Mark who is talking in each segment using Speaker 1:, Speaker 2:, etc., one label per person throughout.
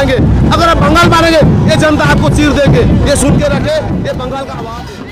Speaker 1: मारेंगे। अगर आप बंगाल मारेंगे, ये जनता आपको चीर देंगे। ये सुन के रखे, ये बंगाल का आवाज है।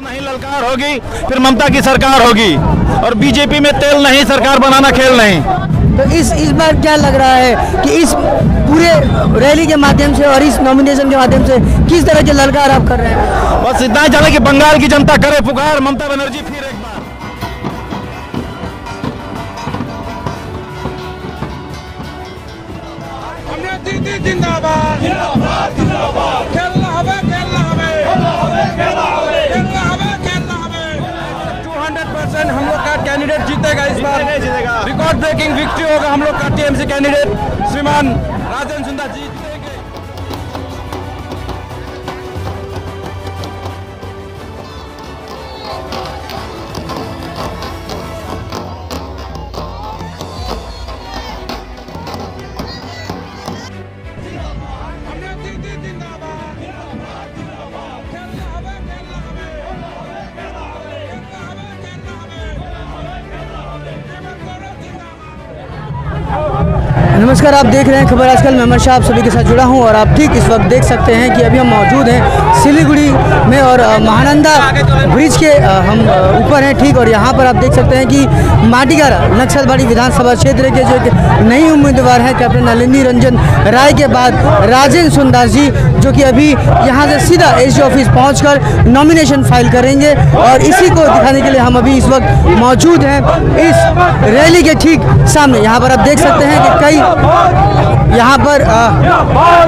Speaker 2: नहीं ललकार होगी, फिर ममता की सरकार होगी और बीजेपी में तेल नहीं, सरकार बनाना खेल नहीं।
Speaker 3: तो इस बार क्या लग रहा है कि इस पूरे रैली के माध्यम से और इस नॉमिनेशन के माध्यम से किस तरह के ललकार आप कर रहे हैं?
Speaker 2: बस इतना ही चले कि बंगाल की जनता करे पुकार, ममता बनर्जी फिर एक बार।
Speaker 4: जिंदाबाद जिंदाबाद जिंदाबाद, खेलना हमें खेलना हमें, 200% हम लोग का कैंडिडेट जीतेगा इस बार, रिकॉर्ड ब्रेकिंग विक्ट्री होगा हम लोग का। टीएमसी कैंडिडेट श्रीमान राजेंद्र सुंदर जी जीतेंगे।
Speaker 3: नमस्कार, आप देख रहे हैं खबर आजकल। मैं अमर शाह आप सभी के साथ जुड़ा हूं और आप ठीक इस वक्त देख सकते हैं कि अभी हम मौजूद हैं सिलीगुड़ी में और महानंदा ब्रिज के हम ऊपर हैं ठीक। और यहां पर आप देख सकते हैं कि माटीगारा नक्सलबाड़ी विधानसभा क्षेत्र के जो एक नई उम्मीदवार हैं कैप्टन नलिनी रंजन राय के बाद राजेंद्र सुंदर जी, जो कि अभी यहां से सीधा एसडी ऑफिस पहुंचकर नॉमिनेशन फाइल करेंगे। और इसी को दिखाने के लिए हम अभी इस वक्त मौजूद हैं इस रैली के ठीक सामने। यहाँ पर आप देख सकते हैं कि कई यहाँ पर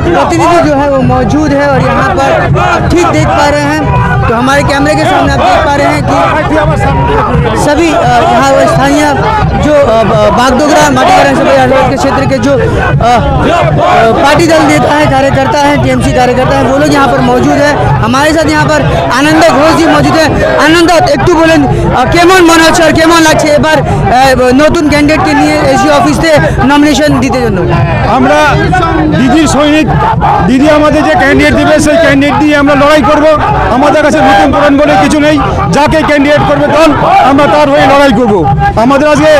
Speaker 3: प्रतिनिधि जो है वो मौजूद है। और यहाँ पर आप ठीक देख पा रहे हैं, तो हमारे कैमरे के सामने आप देख पा रहे हैं कि सभी यहाँ स्थानीय जो बागडोगरा माटीगारा सभा के क्षेत्र के जो पार्टी दल नेता है, कार्यकर्ता है, टीएमसी कार्यकर्ता है, वो लोग यहाँ पर मौजूद है। हमारे साथ यहाँ पर आनंद घोष जी मौजूद है। आनंद एकटू बोलें केमन मन হচ্ছে আর কেমন লাগছে এবার নতুন ক্যান্ডিডেটকে নিয়ে এসি অফিসে নমিনেশন দিতে জন্য?
Speaker 5: আমরা দিদির সৈনিক, দিদি আমাদের যে ক্যান্ডিডেট দিবে সেই ক্যান্ডিডেট দিয়ে আমরা লড়াই করব। আমাদের কাছে নতুন করণ বলে কিছু নেই, যাকে ক্যান্ডিডেট করবে দল আমরা তার হয়ে লড়াই করব। আমাদের আজকে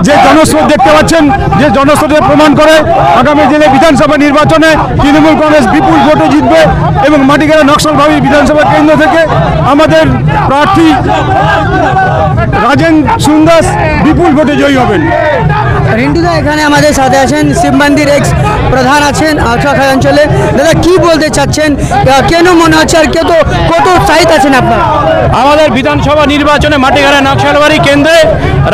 Speaker 5: যে জনস্রোত দেখতে পাচ্ছেন, যে জনস্রোতে প্রমাণ করে আগামী দিনে বিধানসভা নির্বাচনে তৃণমূল কংগ্রেস বিপুল ভোটে জিতবে এবং মাটিগারা নকশালবাড়ি বিধানসভা কেন্দ্র থেকে আমাদের প্রার্থী রাজেন্দ্র সুন্দর বিপুল ভোটে জয়ী হবেন।
Speaker 3: রিন্টুদা এখানে আমাদের সাথে আছেন, শিব মন্দির এক্স প্রধান আছেন আখাখাই অঞ্চলে। দাদা কি বলতে চাচ্ছেন, কেন মনে হচ্ছে আর কত উৎসাহিত আছেন আপনারা?
Speaker 2: আমাদের বিধানসভা নির্বাচনে মাটিগারা নকশালবাড়ি কেন্দ্রে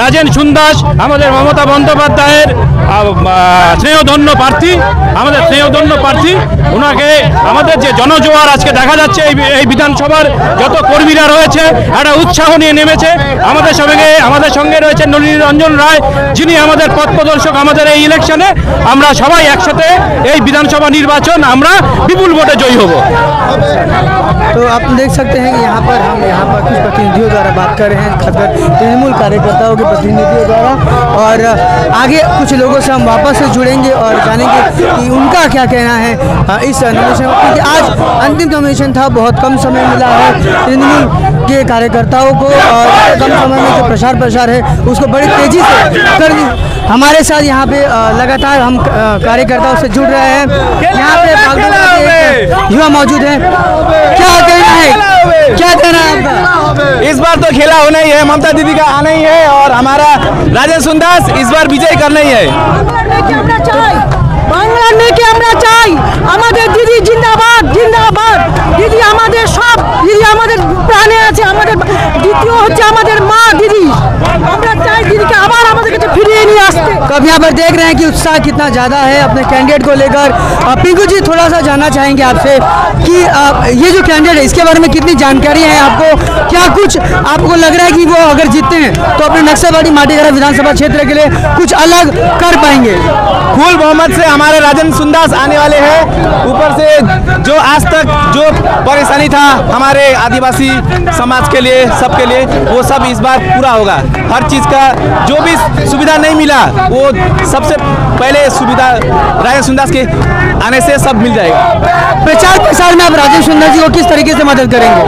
Speaker 2: রাজেন্দ্র সুন্দাস আমাদের মমতা বন্দ্যোপাধ্যায়ের স্নেহধন্য প্রার্থী, আমাদের স্নেহধন্য প্রার্থী। ওনাকে আমাদের যে জনজোয়ার আজকে দেখা যাচ্ছে এই বিধানসভার যত কর্মীরা রয়েছে একটা উৎসাহ নিয়ে নেমেছে। আমাদের সঙ্গে রয়েছে নলিনী রঞ্জন রায়, যিনি আমাদের পথ প্রদর্শক। আমাদের এই ইলেকশনে আমরা সবাই একসাথে এই বিধানসভা নির্বাচন আমরা বিপুল ভোটে জয়ী হব।
Speaker 3: तो आप देख सकते हैं कि यहाँ पर कुछ प्रतिनिधियों द्वारा बात कर रहे हैं, खासकर तृणमूल कार्यकर्ताओं के प्रतिनिधियों द्वारा। और आगे कुछ लोगों से हम वापस से जुड़ेंगे और जानेंगे कि उनका क्या कहना है इस नॉमिनेशन, क्योंकि आज अंतिम नॉमिनेशन था। बहुत कम समय मिला है तृणमूल के कार्यकर्ताओं को और कम समय में जो प्रचार है उसको बड़ी तेज़ी से कर दी। हमारे साथ यहाँ पे लगातार हम कार्यकर्ताओं से जुड़ रहे हैं। यहाँ पे युवा मौजूद हैं। क्या कहना है आपका?
Speaker 4: इस बार तो खेला होना ही है, ममता दीदी का आना ही है और हमारा राजेंद्र सुंदास इस बार विजय करना ही है।
Speaker 6: বাংলার মেয়েকে আমরা চাই, আমাদের দিদি জিন্দাবাদ জিন্দাবাদ। দিদি আমাদের সব, দিদি আমাদের প্রাণে আছে, আমাদের দ্বিতীয় হচ্ছে আমাদের মা দিদি। আমরা চাই দিদিকে আবার আমাদের কাছে ফিরিয়ে নিয়ে আসতে।
Speaker 3: तो अब यहाँ पर देख रहे हैं कि उत्साह कितना ज़्यादा है अपने कैंडिडेट को लेकर। पिंकू जी, थोड़ा सा जानना चाहेंगे आपसे कि ये जो कैंडिडेट है इसके बारे में कितनी जानकारी है आपको? क्या कुछ आपको लग रहा है कि वो अगर जीतते हैं तो अपने नक्सलबाड़ी माटीगढ़ विधानसभा क्षेत्र के लिए कुछ अलग कर पाएंगे?
Speaker 4: फुल बहुमत से हमारे राजेंद्र सुंदास आने वाले हैं। ऊपर से जो आज तक जो परेशानी था हमारे आदिवासी समाज के लिए, सबके लिए, वो सब इस बार पूरा होगा। हर चीज़ का जो भी सुविधा नहीं मिला वो सबसे पहले सुविधा राजेंद्र सुंदास के आने से सब मिल जाएगा।
Speaker 3: प्रचार प्रसार में आप राजेंद्र सुंदास जी को किस तरीके से मदद करेंगे?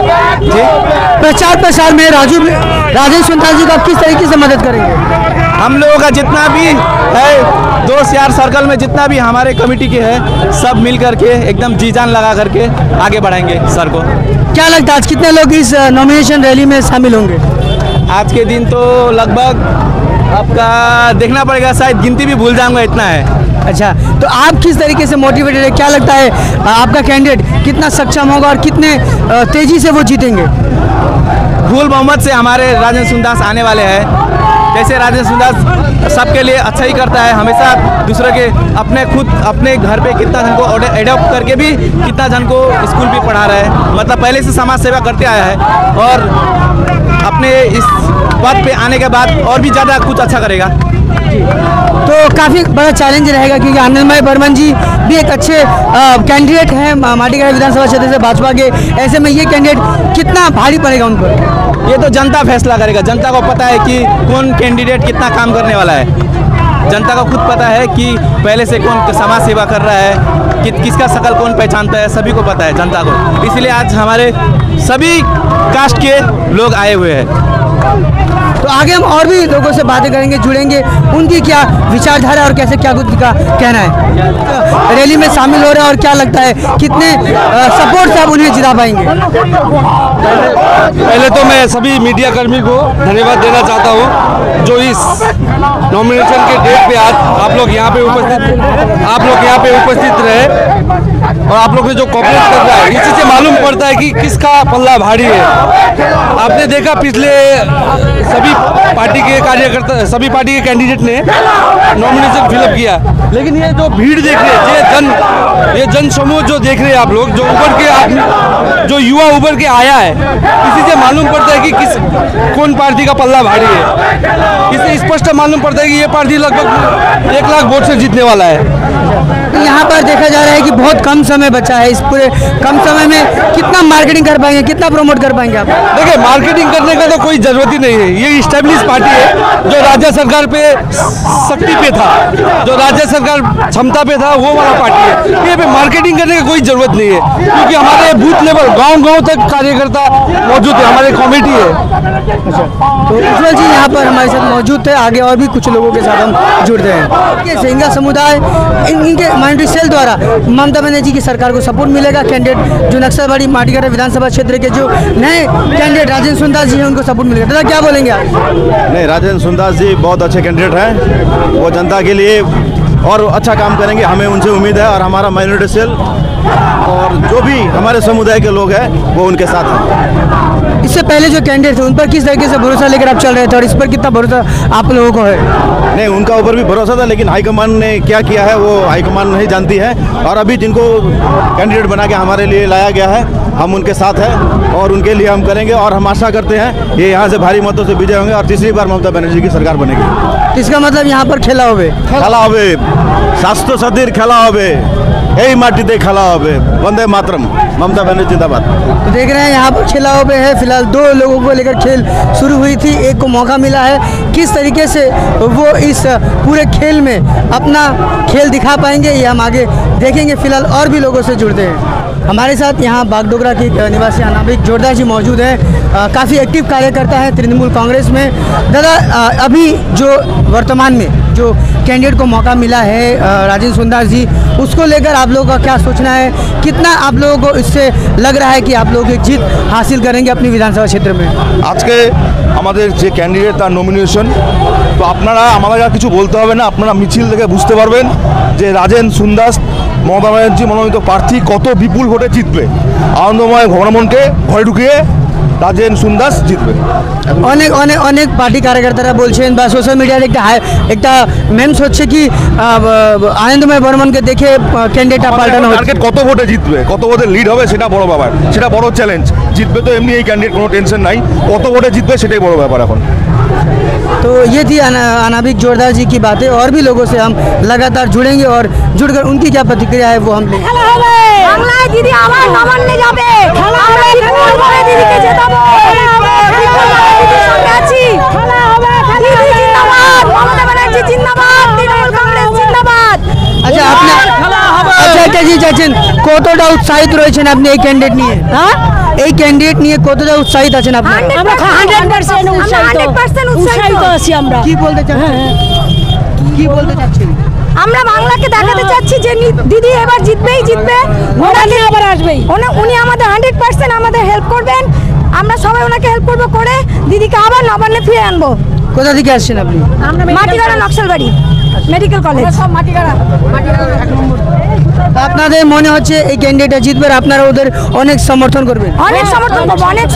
Speaker 4: जी,
Speaker 3: प्रचार प्रसार में राजेंद्र सुंदास जी को आप किस तरीके से मदद करेंगे?
Speaker 4: हम लोगों का जितना भी है दोस्त यार सर्कल में जितना भी हमारे कमेटी के है सब मिल करके एकदम जी जान लगा करके आगे बढ़ाएंगे सर को।
Speaker 3: क्या लगता है आज कितने लोग इस नॉमिनेशन रैली में शामिल होंगे?
Speaker 4: आज के दिन तो लगभग आपका देखना पड़ेगा, शायद गिनती भी भूल जाऊंगा, इतना है।
Speaker 3: अच्छा, तो आप किस तरीके से मोटिवेटेड है? क्या लगता है आपका कैंडिडेट कितना सक्षम होगा और कितने तेजी से वो जीतेंगे?
Speaker 4: फुल बहुमत से हमारे राजेंद्र सुंदास आने वाले हैं। जैसे राजेंद्र सुंदास सबके लिए अच्छा ही करता है, हमेशा दूसरे के अपने घर पे कितना जन को एडॉप्ट करके भी कितना जन को स्कूल भी पढ़ा रहा है, मतलब पहले से समाज सेवा करते आया है और अपने इस पद पे आने के बाद और भी ज़्यादा कुछ अच्छा करेगा।
Speaker 3: तो काफ़ी बड़ा चैलेंज रहेगा क्योंकि आनंदमय बर्मन जी भी एक अच्छे कैंडिडेट हैं माटीगढ़ विधानसभा क्षेत्र से भाजपा के। ऐसे में ये कैंडिडेट कितना भारी पड़ेगा उन पर?
Speaker 4: ये तो जनता फैसला करेगा। जनता को पता है कि कौन कैंडिडेट कितना काम करने वाला है। जनता को खुद पता है कि पहले से कौन समाज सेवा कर रहा है, किसका शकल कौन पहचानता है, सभी को पता है जनता को। इसलिए आज हमारे सभी कास्ट के लोग आए हुए हैं।
Speaker 3: तो आगे हम और भी लोगों से बातें करेंगे, जुड़ेंगे, उनकी क्या विचारधारा और कैसे क्या कुछ का कहना है। रैली में शामिल हो रहे हैं और क्या लगता है कितने सपोर्ट से आप उन्हें जिता पाएंगे?
Speaker 5: पहले तो मैं सभी मीडिया कर्मी को धन्यवाद देना चाहता हूं जो इस नॉमिनेशन के डेट पे आज आप लोग यहाँ पे उपस्थित रहे और आप लोग ने जो कोऑपरेट कर रहा है इसी से मालूम पड़ता है कि किसका पल्ला भारी है। आपने देखा पिछले सभी पार्टी के कार्यकर्ता, सभी पार्टी के कैंडिडेट ने नॉमिनेशन फिलअप किया, लेकिन ये जो भीड़ देख रहे हैं, ये जन समूह जो देख रहे हैं आप लोग, जो उभर के जो युवा उभर के आया है, इसी से मालूम पड़ता है कि कौन पार्टी का पल्ला भारी है। इससे स्पष्ट मालूम पड़ता है कि ये पार्टी लगभग 1 लाख वोट से जीतने वाला है।
Speaker 3: यहाँ पर देखा जा रहा है कि बहुत कम समय बचा है। इस पूरे कम समय में कितना मार्केटिंग कर पाएंगे, कितना प्रमोट कर पाएंगे आप?
Speaker 5: देखिए, मार्केटिंग करने का तो कोई जरूरत ही नहीं है। ये इस्टेब्लिश पार्टी है जो राज्य सरकार पे शक्ति पे था, जो राज्य सरकार क्षमता पे था, वो वाला पार्टी है। ये पे मार्केटिंग करने की कोई जरूरत नहीं है क्योंकि हमारे बूथ लेवल गांव-गांव तक कार्यकर्ता मौजूद है, हमारी कमेटी है।
Speaker 3: तो उज्जवल जी यहाँ पर हमारे साथ मौजूद थे। आगे और भी कुछ लोगों के साथ हम जुड़ते हैं। ये सिंगा समुदाय इनके माइनॉरिटी सेल द्वारा ममता बनर्जी की सरकार को सपोर्ट मिलेगा। कैंडिडेट जो नक्सलबाड़ी माटीगढ़ विधानसभा क्षेत्र के जो नए कैंडिडेट राजेंद्र सुंदास जी हैं उनको सपोर्ट मिलेगा। दादा क्या बोलेंगे आप?
Speaker 7: नहीं, राजेंद्र सुंदास जी बहुत अच्छे कैंडिडेट हैं, वो जनता के लिए और अच्छा काम करेंगे, हमें उनसे उम्मीद है। और हमारा माइनॉरिटी सेल और जो भी हमारे समुदाय के लोग हैं वो उनके साथ हैं।
Speaker 3: इससे पहले जो कैंडिडेट थे उन पर किस तरीके से भरोसा लेकर आप चल रहे थे और इस पर कितना भरोसा आप लोगों को है?
Speaker 7: नहीं, उनका ऊपर भी भरोसा था, लेकिन हाईकमान ने क्या किया है वो हाईकमान नहीं जानती है। और अभी जिनको कैंडिडेट बना के हमारे लिए लाया गया है, हम उनके साथ हैं और उनके लिए हम करेंगे। और हम आशा करते हैं ये यहाँ से भारी मतों से विजय होंगे और तीसरी बार ममता बनर्जी की सरकार बनेगी।
Speaker 3: इसका मतलब यहाँ पर खेला होवे
Speaker 7: स्वास्थ्य सदीर खेला होवे, यही माटीते खेला होवे। वंदे मातरम, ममता बनर्जी जिंदाबाद।
Speaker 3: तो देख रहे हैं यहाँ पर खेला होवे है। फिलहाल 2 लोगों को लेकर खेल शुरू हुई थी, एक को मौका मिला है। किस तरीके से वो इस पूरे खेल में अपना खेल दिखा पाएंगे ये हम आगे देखेंगे। फिलहाल और भी लोगों से जुड़ते हैं। हमारे साथ यहाँ बागडोगरा की निवासी अनामिक जोरदार जी मौजूद हैं, काफ़ी एक्टिव कार्यकर्ता है तृणमूल कांग्रेस में। दादा, अभी जो वर्तमान में जो कैंडिडेट को मौका मिला है राजेंद्र सुंदास जी, उसको लेकर आप लोगों का क्या सोचना है? कितना आप लोगों को इससे लग रहा है कि आप लोग एक जीत हासिल करेंगे अपनी विधानसभा क्षेत्र में?
Speaker 7: आज के আমাদের যে ক্যান্ডিডেট তার নমিনেশন, তো আপনারা আমাদের আর কিছু বলতে হবে না, আপনারা মিছিল থেকে বুঝতে পারবেন যে রাজেন সুন্দাস মমতা ব্যানার্জি মনোনীত প্রার্থী কত বিপুল ভোটে জিতবে। আনন্দময় ভ্রমণকে ঘরে ঢুকিয়ে রাজেন সুন্দাস জিতবে।
Speaker 3: অনেক অনেক অনেক পার্টি কার্যকর্তারা বলছেন বা সোশ্যাল মিডিয়ার একটা মেমস হচ্ছে কি আনন্দময় বর্মনকে দেখে ক্যান্ডিডেটটা পাল্টানো হচ্ছে।
Speaker 7: টার্গেট কত ভোটে জিতবে, কত ভোটে লিড হবে সেটা বড় ব্যাপার, সেটা বড় চ্যালেঞ্জ। জিতবে তো এমনি এই ক্যান্ডিডেট, কোনো টেনশন নাই, কত ভোটে জিতবে সেটাই বড় ব্যাপার এখন।
Speaker 3: तो ये थी अनाबिक जोरदार जी की बातें। और भी लोगों से हम लगातार जुड़ेंगे और जुड़कर उनकी क्या प्रतिक्रिया है वो हम लेंगे।
Speaker 6: বাংলায় দিদি আবার নবান্নে যাবে, আমরা বিপুল ভোটে দিদিকে জেতাবো। দিদির সঙ্গে আছি। দিদি জিন্দাবাদ, মমতা ব্যানার্জি জিন্দাবাদ, তৃণমূল কংগ্রেস জিন্দাবাদ।
Speaker 3: আচ্ছা আপনি আচ্ছা জি চাচ্ছেন কতটা উৎসাহিত রয়েছেন আপনি এই ক্যান্ডিডেট নিয়ে? হ্যাঁ, এই ক্যান্ডিডেট নিয়ে কতটা উৎসাহিত আছেন আপনি?
Speaker 6: আমরা 100% উৎসাহিত আছি। আমরা
Speaker 3: কি বলতে চাচ্ছেন? কি বলতে চাচ্ছেন?
Speaker 6: আমরা বাংলাকে দেখাতে চাচ্ছি যে দিদি এবার জিতবেই জিতবে, ওনাকে আবার আসবেই। উনি আমাদের 100% আমাদের হেল্প করবেন, আমরা সবাই ওনাকে হেল্প করবো, করে দিদিকে আবার নবান্নে ফিরে আনবো।
Speaker 3: কোথা থেকে আসছেন আপনি?
Speaker 6: Matigara Naxalbari medical college.
Speaker 3: আপনাদের মনে হচ্ছে এই ক্যান্ডিডেট জিতবে, আপনারা ওদের অনেক সমর্থন করবেন?
Speaker 6: অনেক সমর্থন করবো, অনেক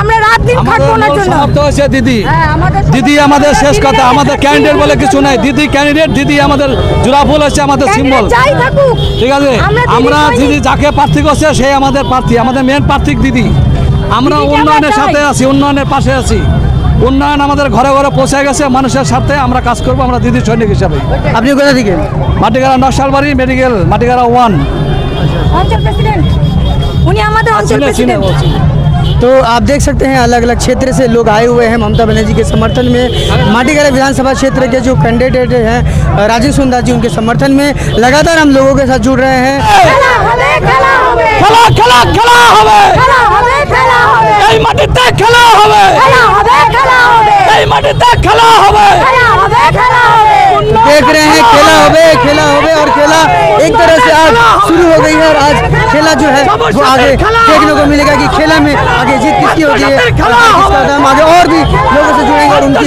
Speaker 6: আমরা রাত দিন খাটবো ওনার জন্য।
Speaker 2: দিদি দিদি আমাদের শেষ কথা, আমাদের ক্যান্ডিডেট বলে কিছু নাই, দিদি ক্যান্ডিডেট, দিদি আমাদের জোড়াফুল হচ্ছে আমাদের সিম্বল।
Speaker 6: যাই থাকুক
Speaker 2: ঠিক আছে, আমরা দিদি যাকে প্রার্থী করছে সেই আমাদের প্রার্থী, আমাদের মেন প্রার্থী দিদি। আমরা উন্নয়নের সাথে আছি, উন্নয়নের পাশে আছি, উন্নয়ন আমাদের ঘরে ঘরে পৌঁছে গেছে, মানুষের সাথে আমরা কাজ করবো, আমরা দিদি সৈনিক হিসাবে।
Speaker 3: আপনি কোথা থেকে?
Speaker 2: মাটিগাড়া নকশালবাড়ি মেডিকেল, মাটিগাড়া 1
Speaker 6: অঞ্চল প্রেসিডেন্ট, উনি আমাদের অঞ্চল প্রেসিডেंट।
Speaker 3: तो आप देख सकते हैं अलग अलग क्षेत्र से लोग आए हुए हैं ममता बनर्जी के समर्थन में। माटीगाड़ा विधानसभा क्षेत्र के जो कैंडिडेट हैं राजेंद्र सुंदास जी, उनके समर्थन में लगातार हम लोगों के साथ जुड़ रहे हैं। देख रहे हैं खेला होवे और खेला एक तरह से आज शुरू हो गई है। और आज खेला जो है वो आगे देखने को मिलेगा कि खेला में आगे जीत किसकी होती है, हम आगे और भी लोगों से जुड़ेंगे और उनकी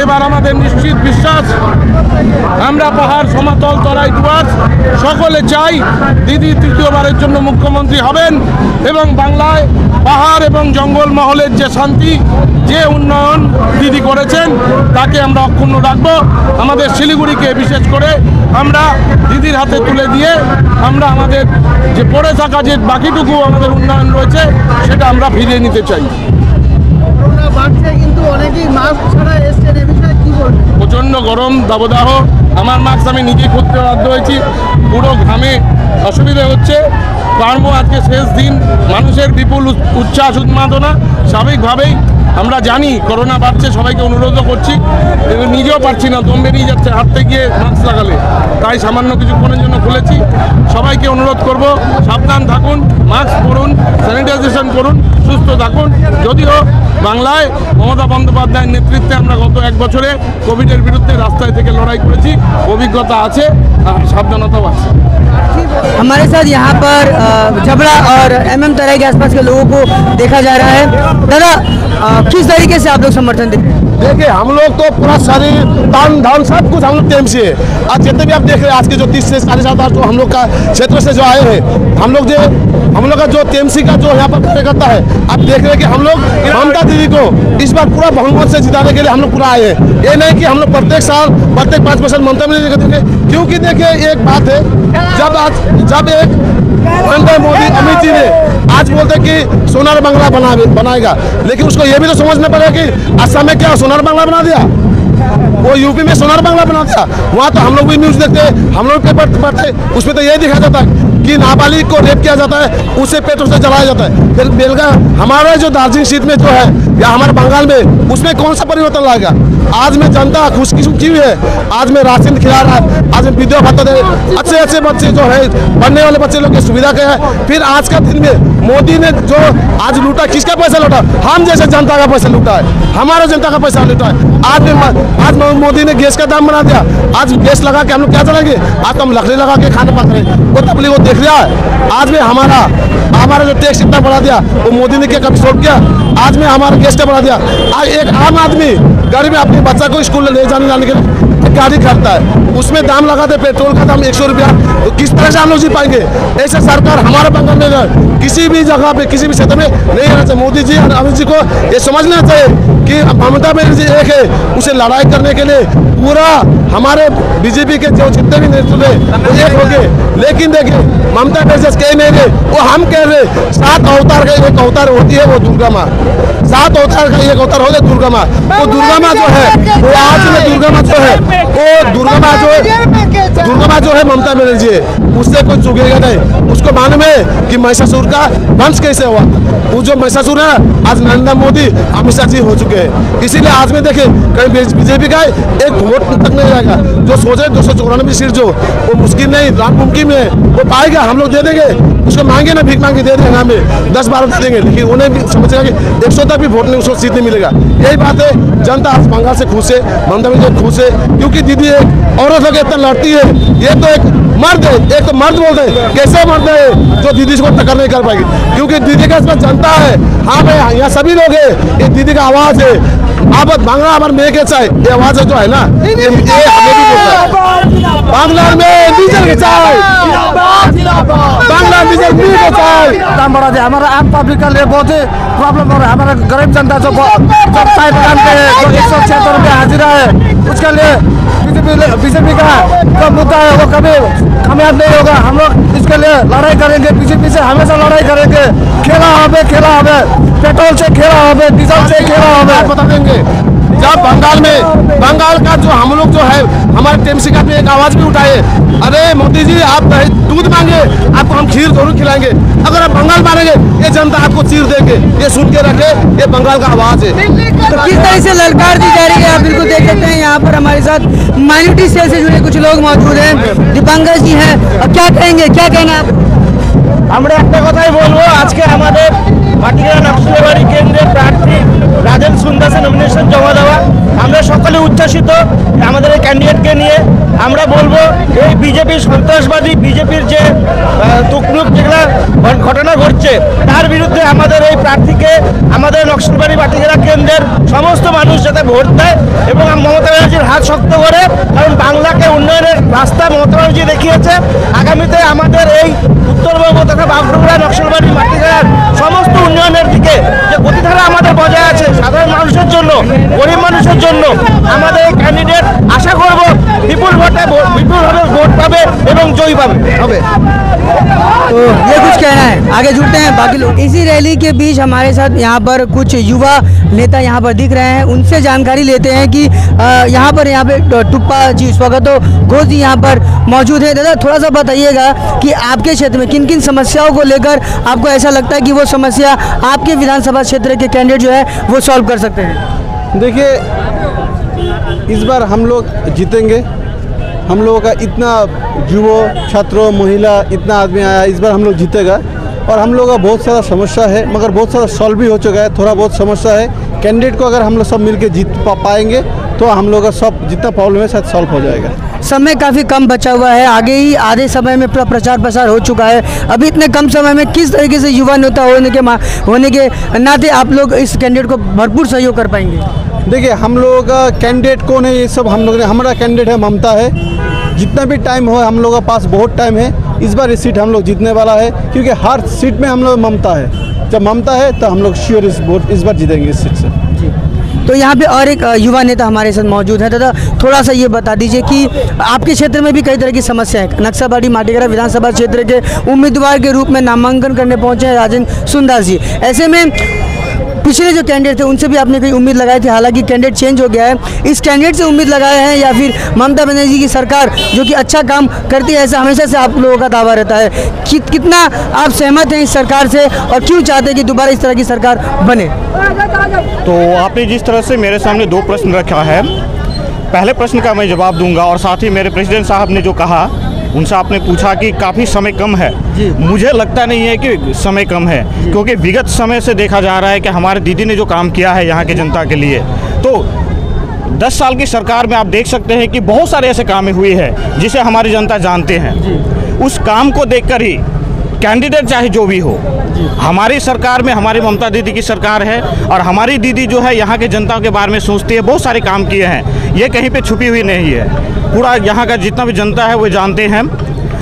Speaker 2: এবার আমাদের নিশ্চিত বিশ্বাস, আমরা পাহাড় সমতল তরাই দুয়ার সকলে চাই দিদি তৃতীয়বারের জন্য মুখ্যমন্ত্রী হবেন এবং বাংলায় পাহাড় এবং জঙ্গল মহলের যে শান্তি, যে উন্নয়ন দিদি করেছেন তাকে আমরা অক্ষুণ্ণ রাখবো। আমাদের শিলিগুড়িকে বিশেষ করে আমরা দিদির হাতে তুলে দিয়ে আমরা আমাদের যে পড়ে থাকা যে বাকিটুকু আমাদের উন্নয়ন রয়েছে সেটা আমরা ফিরিয়ে নিতে চাই। প্রচণ্ড গরম দাবদাহ, আমার মাস্ক আমি নিজে করতে বাধ্য হয়েছি, পুরো ঘামে অসুবিধা হচ্ছে। কর্ম আজকে শেষ দিন, মানুষের বিপুল উচ্ছ্বাস উন্মাদনা। স্বাভাবিকভাবেই আমরা জানি করোনা বাড়ছে, সবাইকে অনুরোধও করছি, নিজেও পারছি না, দম বেরিয়ে যাচ্ছে হাঁটতে গিয়ে মাস্ক লাগালে, তাই সামান্য কিছুক্ষণের জন্য খুলেছি। সবাইকে অনুরোধ করব সাবধান থাকুন, মাস্ক পরুন, স্যানিটাইজেশন করুন, সুস্থ থাকুন। যদিও বাংলায় মমতা বন্দ্যোপাধ্যায়ের নেতৃত্বে আমরা গত 1 বছরে কোভিডের বিরুদ্ধে রাস্তায় থেকে লড়াই করেছি, অভিজ্ঞতা আছে আর সাবধানতাও আছে।
Speaker 3: हमारे साथ यहाँ पर जबड़ा और MM तराई के आसपास के लोगों को देखा जा रहा है। दादा किस तरीके से आप लोग समर्थन देते हैं?
Speaker 1: देखिए हम लोग तो पूरा शरीर तान धान सब कुछ हम लोग टीम से है। आज जितने भी आप देख रहे हैं आज के जो 30 से 7.5 जो हम लोग का क्षेत्र से जो आए हैं, हम लोग जो हम लोग का जो टीएमसी का जो यहाँ पर कार्यकर्ता है, आप देख रहे हैं कि हम लोग ममता दीदी को इस बार पूरा बहुमत से जिताने के लिए हम लोग पूरा आए हैं। ये नहीं कि हम लोग प्रत्येक साल प्रत्येक 5% ममता में देंगे, क्योंकि देखिए एक बात है, जब एक नरेंद्र मोदी अमित जी ने आज बोलते कि सोनार बंगला बनाएगा, लेकिन उसको ये भी तो समझना पड़ेगा कि असम में क्या सोनार बंगला बना दिया, वो यूपी में सोनार बंगला बना दिया। वहाँ तो हम लोग भी न्यूज़ देखते हैं, हम लोग पेपर पढ़ते, उसमें तो ये दिखाया जाता है कि नाबालिग को रेप किया जाता है, उसे पेट्रोल से जलाया जाता है। फिर बेलगा हमारे जो दार्जिलिंग सीट में जो है या हमारे बंगाल में, उसमें कौन सा परिवर्तन लाएगा? आज में जनता खुशकिस्मत हुई है, आज में राशन खिला रहा है, आज में विधवा भत्ता दे, अच्छे बच्चे जो है पढ़ने वाले बच्चे लोग की सुविधा क्या है। फिर आज का दिन में मोदी ने जो आज लूटा, किसका पैसा लूटा? हम जैसे जनता का पैसा लूटा है, हमारा जनता का पैसा लूटा है। आज मोदी ने गैस का दाम बना दिया, आज गैस लगा के हम लोग क्या चलेंगे? आज हम लकड़ी लगा के खाना पक रहे हैं, वो तबलीग वो देख रहा है। आज में हमारा जो टैक्स इतना बढ़ा दिया, वो मोदी ने क्या कभी सोल्व किया? आज में हमारा गैस का बढ़ा दिया। आज एक आम आदमी गाड़ी में अपने बच्चा को स्कूल ले जाने के लिए गाड़ी खरीदता है, उसमें दाम लगाते, पेट्रोल का दाम 100 रुपया, तो किस तरह से हम लोग जी पाएंगे? ऐसे सरकार हमारे बंगाल में किसी भी जगह पे किसी भी क्षेत्र में नहीं रहना चाहिए। मोदी जी और अमित जी को ये समझना चाहिए कि ममता बनर्जी एक है, उसे लड़ाई करने के लिए पूरा हमारे बीजेपी के जो जितने भी नेतृत्व है वो एक हो गए। लेकिन देखिए ममता बनर्जी कह नहीं रहे, वो हम कह रहे 7 अवतार का एक अवतार होती है, वो दुर्गा माँ। 7 अवतार का एक अवतार हो गया दुर्गा माँ। तो दुर्गा माँ जो है वो आज में दुर्गा माँ जो है वो दुर्गा माँ जो है ममता बनर्जी है, उससे कोई चुकेगा नहीं। उसको मालूम है कि महिषासुर का वंश कैसे हुआ। वो जो महिषासुर है आज नरेंद्र मोदी अमित शाह जी हो चुके हैं। इसीलिए आज में देखे कहीं बीजेपी का एक वोट तक नहीं जाएगा। जो सोचे 294 सीट जो वो मुश्किल नहीं, नामुमकिन है, वो पाएगा, हम लोग दे देंगे। उसको मांगे ना, भीख मांगे दे देंगे, हमें 10-12 दे देंगे, लेकिन उन्हें भी समझेगा कि 100 तक भी वोट नहीं, उसको सीट नहीं मिलेगा। यही बात है, जनता आज बंगाल से खुश है, ममता बनर्जी खुश है, क्योंकि दीदी एक औरत होकर इतना लड़ती है। ये तो एक मर्द है, एक तो मर्द बोलते हैं, कैसे मर्द है जो दीदी को टक्कर नहीं कर पाएगी, क्योंकि दीदी का इसमें जनता है। हाँ भाई, यहाँ सभी लोग हैं, ये दीदी का आवाज़ है। आप बांग्ला हमारे में के चाय, ये आवाज़ जो है ना, ये हमें भी बोलता है बांग्ला में डीजल के चाय, बांग्ला डीजल पी के चाय।
Speaker 8: दाम बढ़ा दिया, हमारा आम पब्लिक के लिए बहुत ही प्रॉब्लम हो रहा है। हमारा गरीब जनता जो चाय दुकान पे 176 रुपया हाजिरा है, उसके लिए बीजेपी का जो मुद्दा है वो कभी कामयाब नहीं होगा। हम लोग इसके लिए लड़ाई करेंगे, बीजेपी से हमेशा लड़ाई करेंगे। खेला होवे, पेट्रोल से खेला होवे, डीजल से खेला होवे।
Speaker 1: बता देंगे जब बंगाल का जो हम लोग जो है हमारे टीएमसी का भी एक आवाज भी उठाए, अरे मोदी जी आप दूध मांगे, आपको हम खीर जरूर खिलाएंगे। अगर आप बंगाल मारेंगे, ये जनता आपको चीर देंगे। ये सुन के रखे, ये बंगाल का आवाज है।
Speaker 3: तो किस तरह से ललकार दी जा रही है, आप बिल्कुल देख सकते हैं। यहाँ पर हमारे साथ माइनॉरिटी सेल से जुड़े कुछ लोग मौजूद हैं, दीपांकर जी हैं। अब क्या कहेंगे, क्या कहना आप?
Speaker 8: আমরা একটা কথাই বলবো, আজকে আমাদের মাটিগাড়া নকশালবাড়ি কেন্দ্রের প্রার্থী রাজেন সুন্দাসের নমিনেশন জমা দেওয়া। আমরা সকলে উচ্ছ্বাসিত আমাদের এই ক্যান্ডিডেটকে নিয়ে। আমরা বলবো এই বিজেপির সন্ত্রাসবাদী, বিজেপির যে তুকলুক যেগুলো ঘটনা ঘটছে তার বিরুদ্ধে আমাদের এই প্রার্থীকে আমাদের নকশালবাড়ি মাটিগাড়া কেন্দ্রের সমস্ত মানুষ যাতে ভোট দেয় এবং মমতা ব্যানার্জির হাত শক্ত করে, কারণ বাংলাকে উন্নয়নের রাস্তা মমতা ব্যানার্জি দেখিয়েছে। আগামীতে আমাদের এই উত্তরবঙ্গ তথা বাগডোগরা নকশালবাড়ি মাটিগাড়ার সমস্ত উন্নয়নের দিকে যে গতিধারা আমাদের বজায় আছে, সাধারণ মানুষের জন্য, গরিব মানুষের জন্য আমাদের এই ক্যান্ডিডেট আশা করব বিপুলভাবে ভোট পাবে এবং জয়ী হবে।
Speaker 3: तो ये कुछ कहना है, आगे जुड़ते हैं बाकी लोग। इसी रैली के बीच हमारे साथ यहाँ पर कुछ युवा नेता यहाँ पर दिख रहे हैं, उनसे जानकारी लेते हैं कि यहाँ पे टुप्पा जी स्वागतो घोष जी यहाँ पर मौजूद है। दादा थोड़ा सा बताइएगा कि आपके क्षेत्र में किन किन समस्याओं को लेकर आपको ऐसा लगता है कि वो समस्या आपके विधानसभा क्षेत्र के कैंडिडेट जो है वो सॉल्व कर सकते हैं?
Speaker 9: देखिए, इस बार हम लोग जीतेंगे। हम लोगों का इतना युवा, छात्रों, महिला, इतना आदमी आया, इस बार हम लोग जीतेगा। और हम लोगों का बहुत सारा समस्या है, मगर बहुत सारा सॉल्व भी हो चुका है। थोड़ा बहुत समस्या है, कैंडिडेट को अगर हम लोग सब मिलके जीत पाएंगे तो हम लोग का सब जितना प्रॉब्लम है शायद सॉल्व हो जाएगा।
Speaker 3: समय काफ़ी कम बचा हुआ है, आगे ही आधे समय में पूरा प्रचार प्रसार हो चुका है। अभी इतने कम समय में किस तरीके से युवा नेता होने के नाते आप लोग इस कैंडिडेट को भरपूर सहयोग कर पाएंगे?
Speaker 9: देखिए, हम लोगों का कैंडिडेट कौन है ये सब हम लोग ने, हमारा कैंडिडेट है ममता है। जितना भी टाइम हो हम लोगों के पास बहुत टाइम है, इस बार इस सीट हम लोग जीतने वाला है, क्योंकि हर सीट में हम लोग ममता है। जब ममता है तो हम लोग श्योर इस बार जीतेंगे इस सीट से।
Speaker 3: तो यहाँ पे और एक युवा नेता हमारे साथ मौजूद है। दादा, थोड़ा सा ये बता दीजिए कि आपके क्षेत्र में भी कई तरह की समस्या है। नक्साबाड़ी माटीगढ़ विधानसभा क्षेत्र के उम्मीदवार के रूप में नामांकन करने पहुंचे हैं राजेंद्र सुंदास जी। ऐसे में पिछले जो कैंडिडेट थे उनसे भी आपने कोई उम्मीद लगाई थी, हालांकि कैंडिडेट चेंज हो गया है। इस कैंडिडेट से उम्मीद लगाए हैं या फिर ममता बनर्जी की सरकार जो कि अच्छा काम करती है, ऐसा हमेशा से आप लोगों का दावा रहता है। कितना आप सहमत हैं इस सरकार से और क्यों चाहते हैं कि दोबारा इस तरह की सरकार बने?
Speaker 10: तो आपने जिस तरह से मेरे सामने दो प्रश्न रखा है, पहले प्रश्न का मैं जवाब दूंगा और साथ ही मेरे प्रेसिडेंट साहब ने जो कहा, उनसे आपने पूछा कि काफ़ी समय कम है। मुझे लगता नहीं है कि समय कम है, क्योंकि विगत समय से देखा जा रहा है कि हमारे दीदी ने जो काम किया है यहाँ की जनता के लिए, तो 10 साल की सरकार में आप देख सकते हैं कि बहुत सारे ऐसे काम हुए हैं जिसे हमारी जनता जानते हैं। उस काम को देखकर ही कैंडिडेट चाहे जो भी हो, हमारी सरकार में हमारी ममता दीदी की सरकार है और हमारी दीदी जो है यहाँ के जनता के बारे में सोचती है। बहुत सारे काम किए हैं, ये कहीं पे छुपी हुई नहीं है, पूरा यहाँ का जितना भी जनता है वो जानते हैं।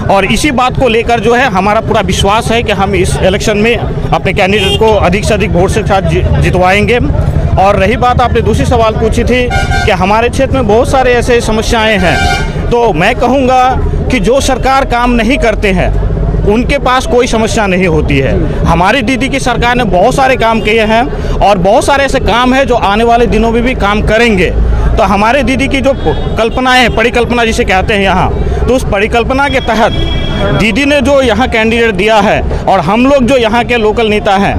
Speaker 10: और इसी बात को लेकर जो है हमारा पूरा विश्वास है कि हम इस इलेक्शन में अपने कैंडिडेट को अधिक से अधिक वोट के साथ जितवाएंगे। और रही बात, आपने दूसरी सवाल पूछी थी कि हमारे क्षेत्र में बहुत सारे ऐसे समस्याएँ हैं, तो मैं कहूँगा कि जो सरकार काम नहीं करते हैं उनके पास कोई समस्या नहीं होती है। हमारी दीदी की सरकार ने बहुत सारे काम किए हैं और बहुत सारे ऐसे काम हैं जो आने वाले दिनों में भी काम करेंगे। तो हमारे दीदी की जो कल्पनाएं हैं, परिकल्पना जिसे कहते हैं यहाँ, तो उस परिकल्पना के तहत दीदी ने जो यहाँ कैंडिडेट दिया है और हम लोग जो यहाँ के लोकल नेता हैं,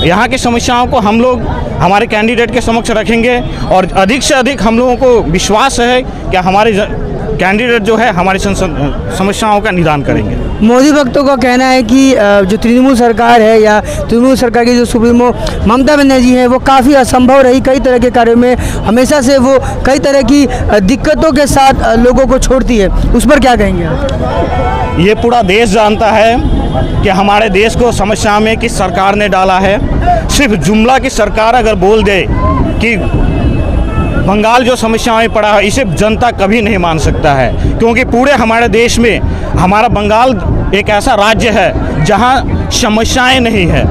Speaker 10: यहाँ की समस्याओं को हम लोग हमारे कैंडिडेट के समक्ष रखेंगे और अधिक से अधिक हम लोगों को विश्वास है कि हमारे कैंडिडेट जो है हमारी समस्याओं का निदान करेंगे।
Speaker 3: मोदी भक्तों का कहना है कि जो तृणमूल सरकार है या तृणमूल सरकार की जो सुप्रीमो ममता बनर्जी है वो काफ़ी असंभव रही कई तरह के कार्यों में। हमेशा से वो कई तरह की दिक्कतों के साथ लोगों को छोड़ती है, उस पर क्या कहेंगे?
Speaker 10: ये पूरा देश जानता है कि हमारे देश को समस्या में किस सरकार ने डाला है। सिर्फ जुमला की सरकार अगर बोल दे कि बंगाल जो समस्याएं पड़ा है, इसे जनता कभी नहीं मान सकता है, क्योंकि पूरे हमारे देश में हमारा बंगाल एक ऐसा राज्य है जहां समस्याएं नहीं है।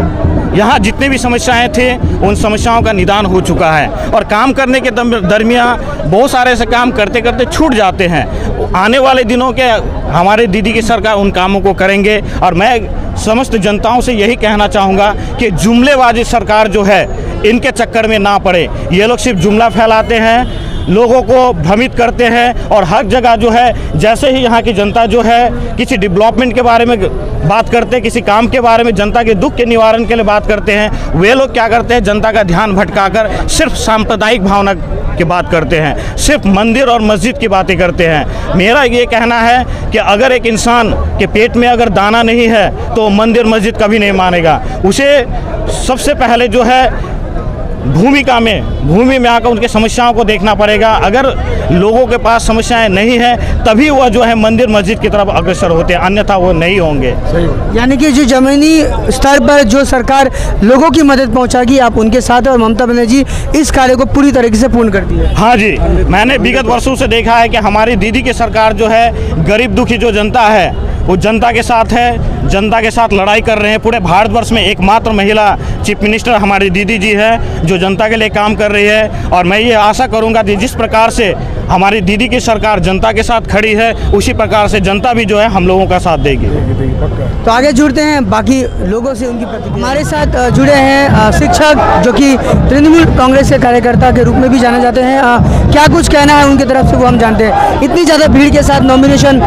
Speaker 10: यहाँ जितनी भी समस्याएं थे उन समस्याओं का निदान हो चुका है और काम करने के दरमियान बहुत सारे ऐसे काम करते करते छूट जाते हैं। आने वाले दिनों के हमारे दीदी की सरकार उन कामों को करेंगे और मैं समस्त जनताओं से यही कहना चाहूँगा कि जुमलेबाजी सरकार जो है इनके चक्कर में ना पड़े। ये लोग सिर्फ जुमला फैलाते हैं, लोगों को भ्रमित करते हैं और हर जगह जो है जैसे ही यहाँ की जनता जो है किसी डेवलपमेंट के बारे में बात करते हैं, किसी काम के बारे में, जनता के दुख के निवारण के लिए बात करते हैं, वे लोग क्या करते हैं, जनता का ध्यान भटकाकर सिर्फ सांप्रदायिक भावना की बात करते हैं, सिर्फ मंदिर और मस्जिद की बातें करते हैं। मेरा ये कहना है कि अगर एक इंसान के पेट में अगर दाना नहीं है तो मंदिर मस्जिद कभी नहीं मानेगा। उसे सबसे पहले जो है भूमि में आकर उनके समस्याओं को देखना पड़ेगा। अगर लोगों के पास समस्याएं नहीं हैं तभी वह जो है मंदिर मस्जिद की तरफ अग्रसर होते हैं, अन्यथा वो नहीं होंगे।
Speaker 3: यानी कि जो जमीनी स्तर पर जो सरकार लोगों की मदद पहुंचाएगी आप उनके साथ, और ममता बनर्जी इस कार्य को पूरी तरीके से पूर्ण करती है।
Speaker 10: हाँ जी, मैंने विगत वर्षों से देखा है कि हमारी दीदी की सरकार जो है गरीब दुखी जो जनता है वो जनता के साथ है, जनता के साथ लड़ाई कर रहे हैं। पूरे भारतवर्ष में एकमात्र महिला चीफ मिनिस्टर हमारी दीदी जी है जो जनता के लिए काम कर रही है। और मैं ये आशा करूंगा कि जिस प्रकार से हमारी दीदी की सरकार जनता के साथ खड़ी है उसी प्रकार से जनता भी जो है हम लोगों का साथ देगी।
Speaker 3: तो आगे जुड़ते हैं बाकी लोगों से, उनकी प्रतिक्रिया। हमारे साथ जुड़े हैं शिक्षक जो कि तृणमूल कांग्रेस के कार्यकर्ता के रूप में भी जाने जाते हैं। क्या कुछ कहना है उनकी तरफ से वो हम जानते हैं। इतनी ज़्यादा भीड़ के साथ नॉमिनेशन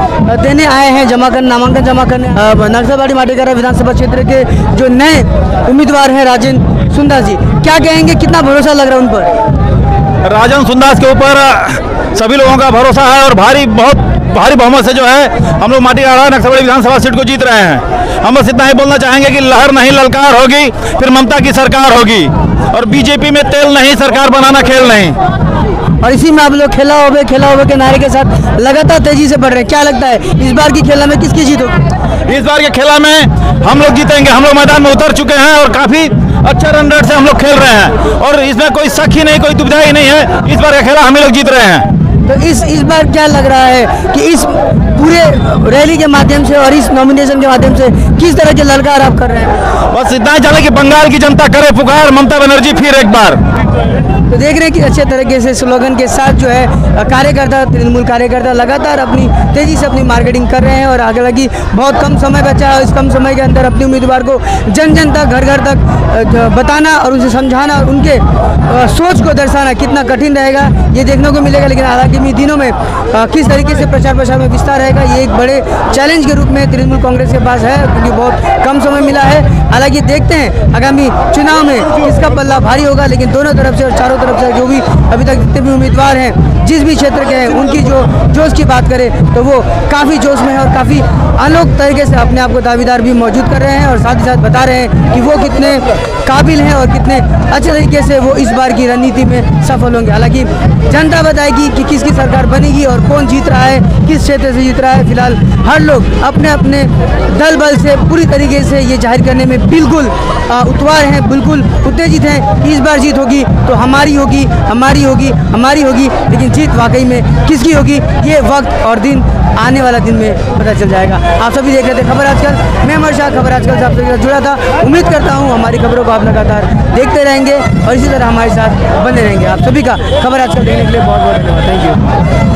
Speaker 3: देने आए हैं, नामांकन जमा करने नक्साबाड़ी माटीगढ़ विधानसभा क्षेत्र के जो नए उम्मीदवार हैं राजेंद्र सुंदास जी, क्या कहेंगे, कितना भरोसा लग रहा है उन पर?
Speaker 11: राजेंद्र सुंदास के ऊपर सभी लोगों का भरोसा है और बहुत भारी बहुमत से जो है हम लोग माटीगढ़ नक्साबाड़ी विधानसभा सीट को जीत रहे हैं। हम बस इतना ही बोलना चाहेंगे कि लहर नहीं ललकार होगी, फिर ममता की सरकार होगी और बीजेपी में तेल नहीं, सरकार बनाना खेल नहीं।
Speaker 3: और इसी में आप लोग खेला होवे के नारे के साथ लगातार तेजी से बढ़ रहे हैं। क्या लगता है इस बार की खेला में किसकी जीत होगी?
Speaker 11: इस बार के खेला में हम लोग जीतेंगे। हम लोग मैदान में उतर चुके हैं और काफी अच्छा रन रेट से हम लोग खेल रहे हैं और इसमें कोई शक ही नहीं, कोई दुविधा ही नहीं है। इस बार का खेला हम लोग जीत रहे हैं।
Speaker 3: तो इस बार क्या लग रहा है कि इस पूरे रैली के माध्यम से और इस नॉमिनेशन के माध्यम से किस तरह के ललकार आप कर रहे हैं?
Speaker 11: बस इतना ही चाहे कि बंगाल की जनता करे पुकार, ममता बनर्जी फिर एक बार।
Speaker 3: तो देख रहे हैं कि अच्छे तरीके से स्लोगन के साथ जो है कार्यकर्ता, तृणमूल कार्यकर्ता लगातार अपनी तेजी से अपनी मार्केटिंग कर रहे हैं और आगे लगी बहुत कम समय बचा है। इस कम समय के अंदर अपने उम्मीदवार को जन जन तक, घर घर तक बताना और उनसे समझाना और उनके सोच को दर्शाना कितना कठिन रहेगा ये देखने को मिलेगा। लेकिन आगामी दिनों में किस तरीके से प्रचार प्रसार में विस्तार रहेगा ये एक बड़े चैलेंज के रूप में तृणमूल कांग्रेस के पास है, क्योंकि बहुत कम समय मिला है। हालांकि देखते हैं आगामी चुनाव में किसका पल्ला भारी होगा, लेकिन दोनों तरफ से और चारों तरफ से जो भी अभी तक जितने भी उम्मीदवार हैं, जिस भी क्षेत्र के हैं, उनकी जो जोश की बात करें तो वो काफ़ी जोश में है और काफ़ी अनोख तरीके से अपने आप को दावेदार भी मौजूद कर रहे हैं और साथ ही साथ बता रहे हैं कि वो कितने काबिल हैं और कितने अच्छे तरीके से वो इस बार की रणनीति में सफल होंगे। हालांकि जनता बताएगी कि किसकी सरकार बनेगी और कौन जीत रहा है, किस क्षेत्र से जीत रहा है। फिलहाल हर लोग अपने अपने दल बल से पूरी तरीके से ये जाहिर करने में बिल्कुल उतवार हैं, बिल्कुल उत्तेजित हैं कि इस बार जीत होगी तो हमारी होगी, हमारी होगी, हमारी होगी। लेकिन जीत वाकई में किसकी होगी ये वक्त और दिन आने वाला दिन में पता चल जाएगा। आप सभी देख रहे थे खबर आजकल, मैं अमर शाह खबर आजकल से आप सभी के साथ जुड़ा था। उम्मीद करता हूँ हमारी खबरों को आप लगातार देखते रहेंगे और इसी तरह हमारे साथ बने रहेंगे। आप सभी का खबर आजकल देखने के लिए बहुत बहुत धन्यवाद। Thank you.